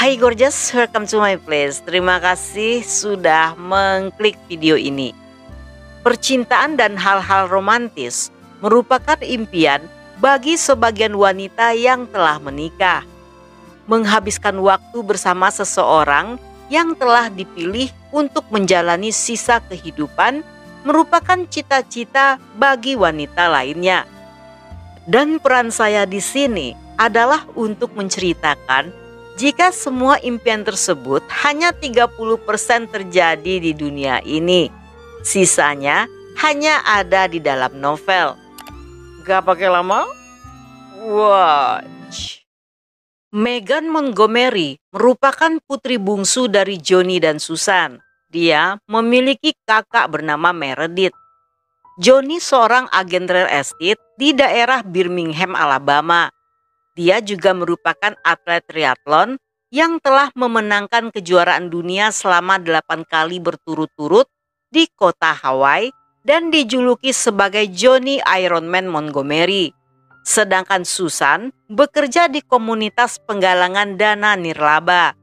Hai gorgeous, welcome to my place. Terima kasih sudah mengklik video ini. Percintaan dan hal-hal romantis merupakan impian bagi sebagian wanita yang telah menikah. Menghabiskan waktu bersama seseorang yang telah dipilih untuk menjalani sisa kehidupan merupakan cita-cita bagi wanita lainnya. Dan peran saya di sini adalah untuk menceritakan jika semua impian tersebut hanya 30% terjadi di dunia ini. Sisanya hanya ada di dalam novel. Gak pakai lama? Watch. Megan Montgomery merupakan putri bungsu dari Johnny dan Susan. Dia memiliki kakak bernama Meredith. Johnny seorang agen real estate di daerah Birmingham, Alabama. Dia juga merupakan atlet triathlon yang telah memenangkan kejuaraan dunia selama 8 kali berturut-turut di kota Hawaii dan dijuluki sebagai Johnny Ironman Montgomery. Sedangkan Susan bekerja di komunitas penggalangan dana nirlaba.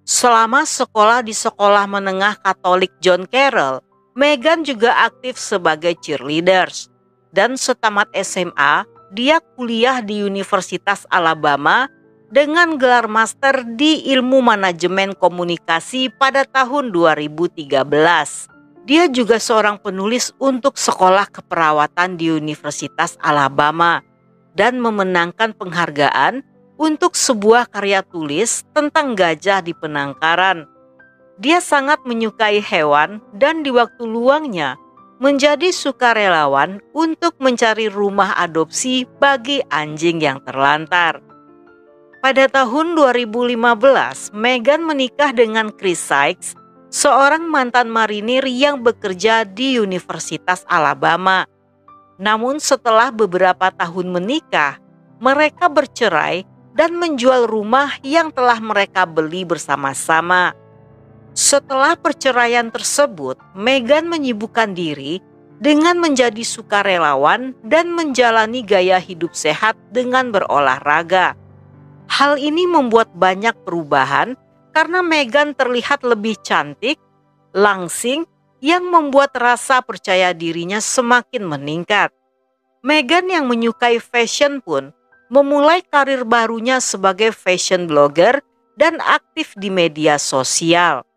Selama sekolah di sekolah menengah Katolik John Carroll, Megan juga aktif sebagai cheerleaders. Dan setamat SMA, dia kuliah di Universitas Alabama dengan gelar master di ilmu manajemen komunikasi pada tahun 2013. Dia juga seorang penulis untuk sekolah keperawatan di Universitas Alabama dan memenangkan penghargaan untuk sebuah karya tulis tentang gajah di penangkaran. Dia sangat menyukai hewan dan di waktu luangnya menjadi sukarelawan untuk mencari rumah adopsi bagi anjing yang terlantar. Pada tahun 2015, Megan menikah dengan Chris Sykes, seorang mantan marinir yang bekerja di Universitas Alabama. Namun setelah beberapa tahun menikah, mereka bercerai dan menjual rumah yang telah mereka beli bersama-sama. Setelah perceraian tersebut, Megan menyibukkan diri dengan menjadi sukarelawan dan menjalani gaya hidup sehat dengan berolahraga. Hal ini membuat banyak perubahan karena Megan terlihat lebih cantik, langsing, yang membuat rasa percaya dirinya semakin meningkat. Megan yang menyukai fashion pun memulai karir barunya sebagai fashion blogger dan aktif di media sosial.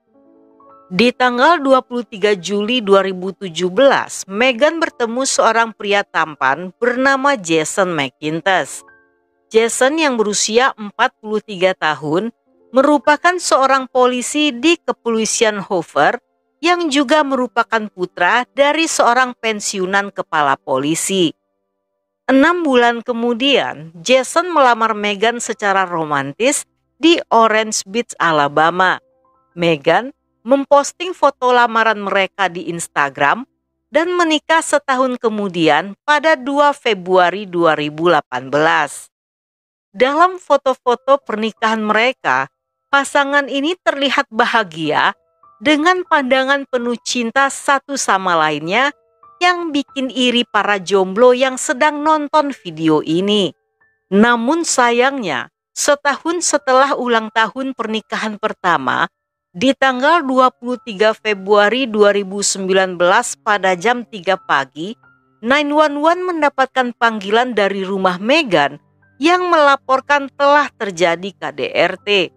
Di tanggal 23 Juli 2017, Megan bertemu seorang pria tampan bernama Jason McIntosh. Jason yang berusia 43 tahun merupakan seorang polisi di kepolisian Hoover yang juga merupakan putra dari seorang pensiunan kepala polisi. 6 bulan kemudian, Jason melamar Megan secara romantis di Orange Beach, Alabama. Megan memposting foto lamaran mereka di Instagram dan menikah setahun kemudian pada 2 Februari 2018. Dalam foto-foto pernikahan mereka, pasangan ini terlihat bahagia dengan pandangan penuh cinta satu sama lainnya yang bikin iri para jomblo yang sedang nonton video ini. Namun sayangnya, setahun setelah ulang tahun pernikahan pertama, di tanggal 23 Februari 2019 pada jam 3 pagi, 911 mendapatkan panggilan dari rumah Megan yang melaporkan telah terjadi KDRT.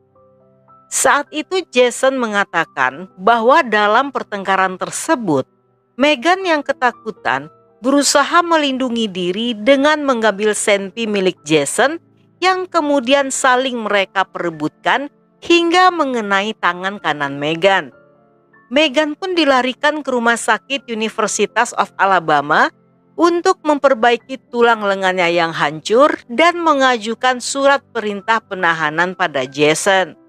Saat itu Jason mengatakan bahwa dalam pertengkaran tersebut, Megan yang ketakutan berusaha melindungi diri dengan mengambil senpi milik Jason yang kemudian saling mereka perebutkan hingga mengenai tangan kanan Megan. Megan pun dilarikan ke rumah sakit Universitas of Alabama untuk memperbaiki tulang lengannya yang hancur dan mengajukan surat perintah penahanan pada Jason.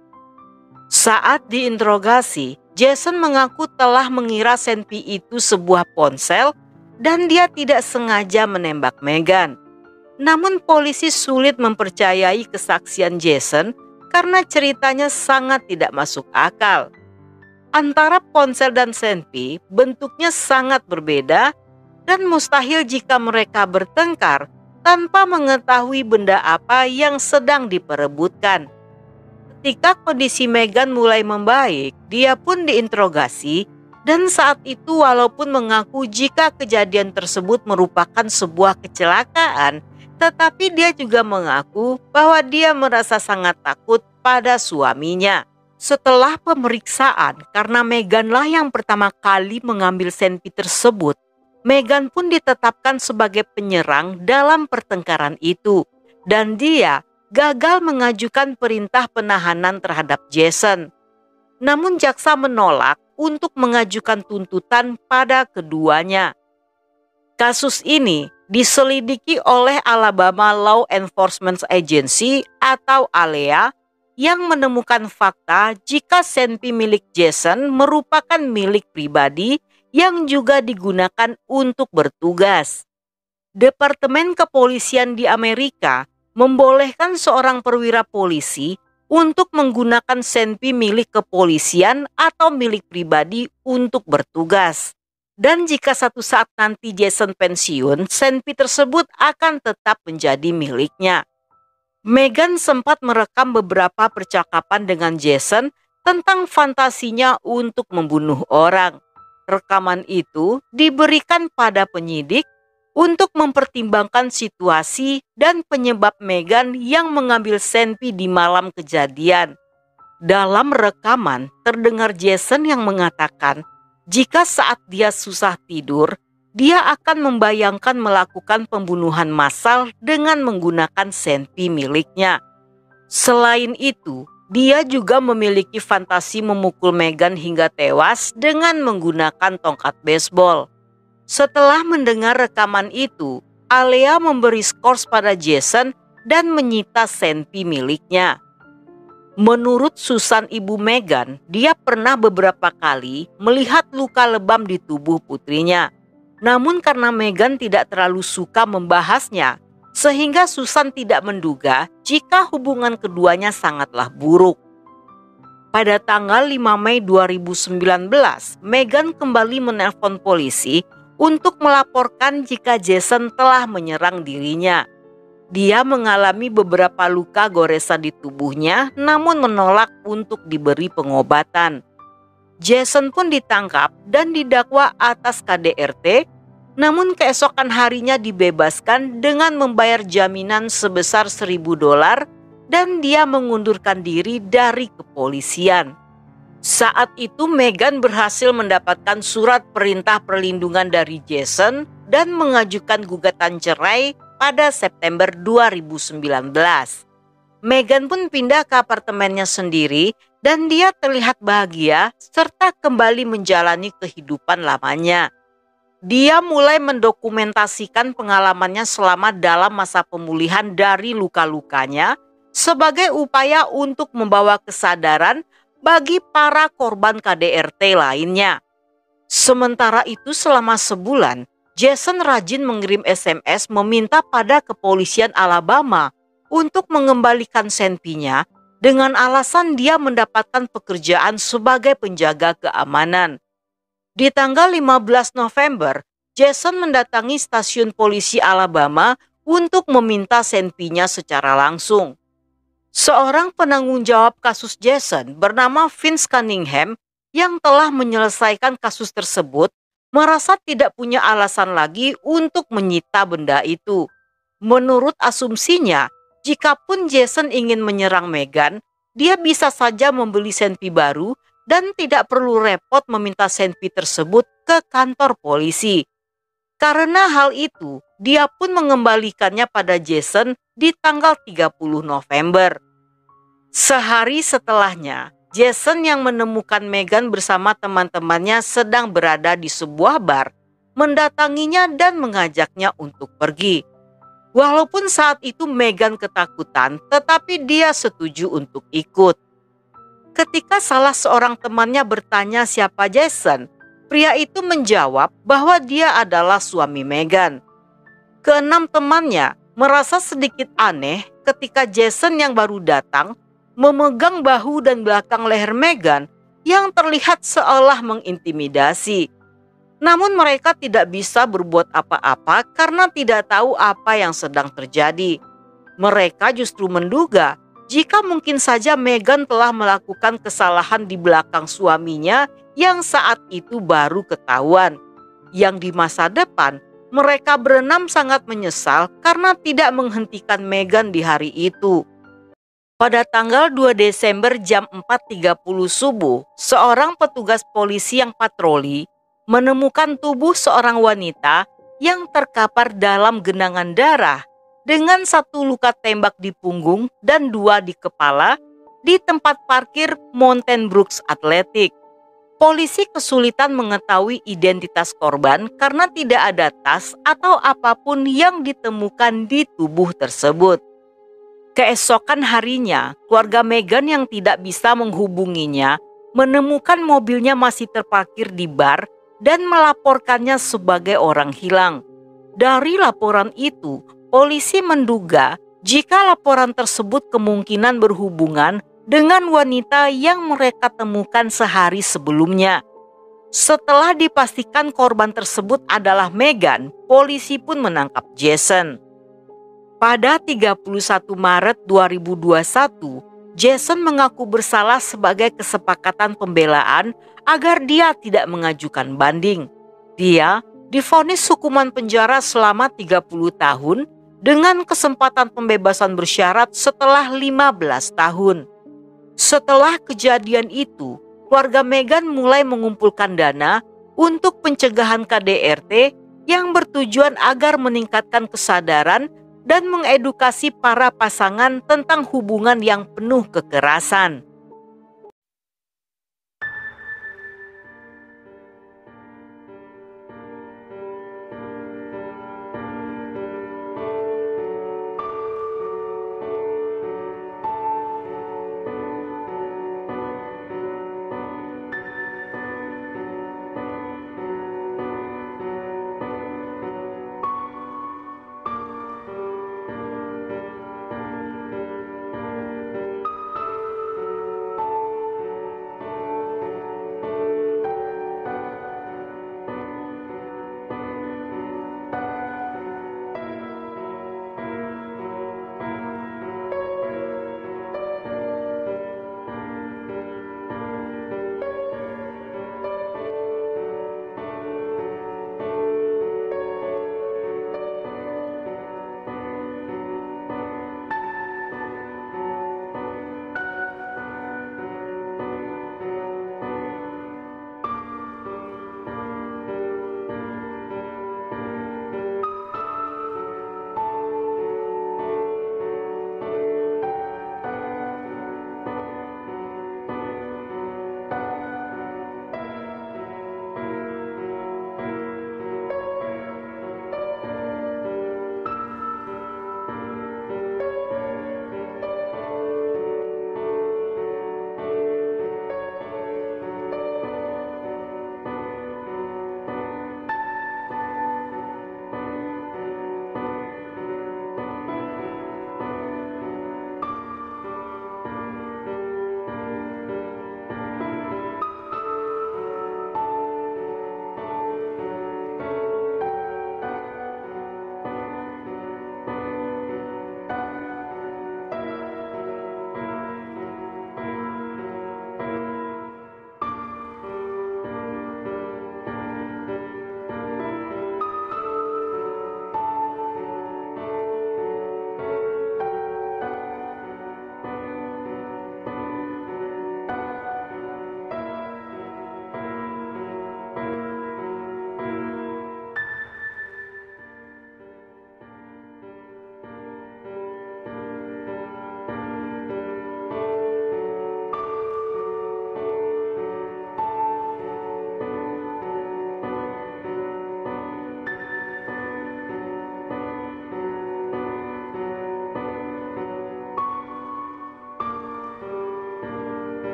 Saat diinterogasi, Jason mengaku telah mengira senpi itu sebuah ponsel dan dia tidak sengaja menembak Megan. Namun polisi sulit mempercayai kesaksian Jason karena ceritanya sangat tidak masuk akal. Antara ponsel dan senpi bentuknya sangat berbeda dan mustahil jika mereka bertengkar tanpa mengetahui benda apa yang sedang diperebutkan. Ketika kondisi Meghan mulai membaik, dia pun diinterogasi dan saat itu walaupun mengaku jika kejadian tersebut merupakan sebuah kecelakaan, tetapi dia juga mengaku bahwa dia merasa sangat takut pada suaminya. Setelah pemeriksaan, karena Meghanlah yang pertama kali mengambil senpi tersebut, Meghan pun ditetapkan sebagai penyerang dalam pertengkaran itu dan dia gagal mengajukan perintah penahanan terhadap Jason. Namun jaksa menolak untuk mengajukan tuntutan pada keduanya. Kasus ini diselidiki oleh Alabama Law Enforcement Agency atau ALEA yang menemukan fakta jika senpi milik Jason merupakan milik pribadi yang juga digunakan untuk bertugas. Departemen Kepolisian di Amerika membolehkan seorang perwira polisi untuk menggunakan senpi milik kepolisian atau milik pribadi untuk bertugas. Dan jika satu saat nanti Jason pensiun, senpi tersebut akan tetap menjadi miliknya. Meghan sempat merekam beberapa percakapan dengan Jason tentang fantasinya untuk membunuh orang. Rekaman itu diberikan pada penyidik untuk mempertimbangkan situasi dan penyebab Meghan yang mengambil senpi di malam kejadian. Dalam rekaman, terdengar Jason yang mengatakan jika saat dia susah tidur, dia akan membayangkan melakukan pembunuhan massal dengan menggunakan senpi miliknya. Selain itu, dia juga memiliki fantasi memukul Meghan hingga tewas dengan menggunakan tongkat baseball. Setelah mendengar rekaman itu, Alea memberi skors pada Jason dan menyita senpi miliknya. Menurut Susan, ibu Meghan, dia pernah beberapa kali melihat luka lebam di tubuh putrinya. Namun karena Meghan tidak terlalu suka membahasnya, sehingga Susan tidak menduga jika hubungan keduanya sangatlah buruk. Pada tanggal 5 Mei 2019, Meghan kembali menelpon polisi untuk melaporkan jika Jason telah menyerang dirinya. Dia mengalami beberapa luka goresan di tubuhnya, namun menolak untuk diberi pengobatan. Jason pun ditangkap dan didakwa atas KDRT, namun keesokan harinya dibebaskan dengan membayar jaminan sebesar $1.000 dan dia mengundurkan diri dari kepolisian. Saat itu Meghan berhasil mendapatkan surat perintah perlindungan dari Jason dan mengajukan gugatan cerai pada September 2019. Meghan pun pindah ke apartemennya sendiri dan dia terlihat bahagia serta kembali menjalani kehidupan lamanya. Dia mulai mendokumentasikan pengalamannya selama dalam masa pemulihan dari luka-lukanya sebagai upaya untuk membawa kesadaran bagi para korban KDRT lainnya. Sementara itu selama sebulan, Jason rajin mengirim SMS meminta pada kepolisian Alabama untuk mengembalikan senpinya dengan alasan dia mendapatkan pekerjaan sebagai penjaga keamanan. Di tanggal 15 November, Jason mendatangi stasiun polisi Alabama untuk meminta senpinya secara langsung. Seorang penanggung jawab kasus Jason bernama Vince Cunningham yang telah menyelesaikan kasus tersebut merasa tidak punya alasan lagi untuk menyita benda itu. Menurut asumsinya, jikapun Jason ingin menyerang Meghan, dia bisa saja membeli senpi baru dan tidak perlu repot meminta senpi tersebut ke kantor polisi. Karena hal itu, dia pun mengembalikannya pada Jason di tanggal 30 November. Sehari setelahnya, Jason yang menemukan Meghan bersama teman-temannya sedang berada di sebuah bar, mendatanginya dan mengajaknya untuk pergi. Walaupun saat itu Meghan ketakutan, tetapi dia setuju untuk ikut. Ketika salah seorang temannya bertanya siapa Jason, pria itu menjawab bahwa dia adalah suami Meghan. Keenam temannya merasa sedikit aneh ketika Jason yang baru datang memegang bahu dan belakang leher Meghan yang terlihat seolah mengintimidasi. Namun mereka tidak bisa berbuat apa-apa karena tidak tahu apa yang sedang terjadi. Mereka justru menduga jika mungkin saja Meghan telah melakukan kesalahan di belakang suaminya yang saat itu baru ketahuan. Yang di masa depan, mereka berenam sangat menyesal karena tidak menghentikan Meghan di hari itu. Pada tanggal 2 Desember jam 4.30 subuh, seorang petugas polisi yang patroli menemukan tubuh seorang wanita yang terkapar dalam genangan darah dengan satu luka tembak di punggung dan dua di kepala di tempat parkir Mountain Brooks Athletic. Polisi kesulitan mengetahui identitas korban karena tidak ada tas atau apapun yang ditemukan di tubuh tersebut. Keesokan harinya, keluarga Meghan yang tidak bisa menghubunginya menemukan mobilnya masih terparkir di bar dan melaporkannya sebagai orang hilang. Dari laporan itu, polisi menduga jika laporan tersebut kemungkinan berhubungan dengan wanita yang mereka temukan sehari sebelumnya. Setelah dipastikan korban tersebut adalah Meghan, polisi pun menangkap Jason. Pada 31 Maret 2021, Jason mengaku bersalah sebagai kesepakatan pembelaan agar dia tidak mengajukan banding. Dia divonis hukuman penjara selama 30 tahun dengan kesempatan pembebasan bersyarat setelah 15 tahun. Setelah kejadian itu, keluarga Meghan mulai mengumpulkan dana untuk pencegahan KDRT yang bertujuan agar meningkatkan kesadaran dan mengedukasi para pasangan tentang hubungan yang penuh kekerasan.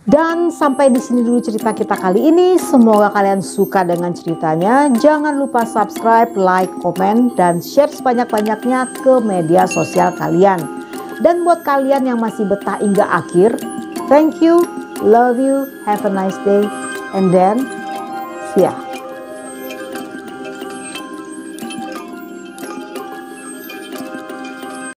Dan sampai di sini dulu cerita kita kali ini. Semoga kalian suka dengan ceritanya. Jangan lupa subscribe, like, komen, dan share sebanyak-banyaknya ke media sosial kalian. Dan buat kalian yang masih betah hingga akhir, thank you, love you, have a nice day, and then see ya.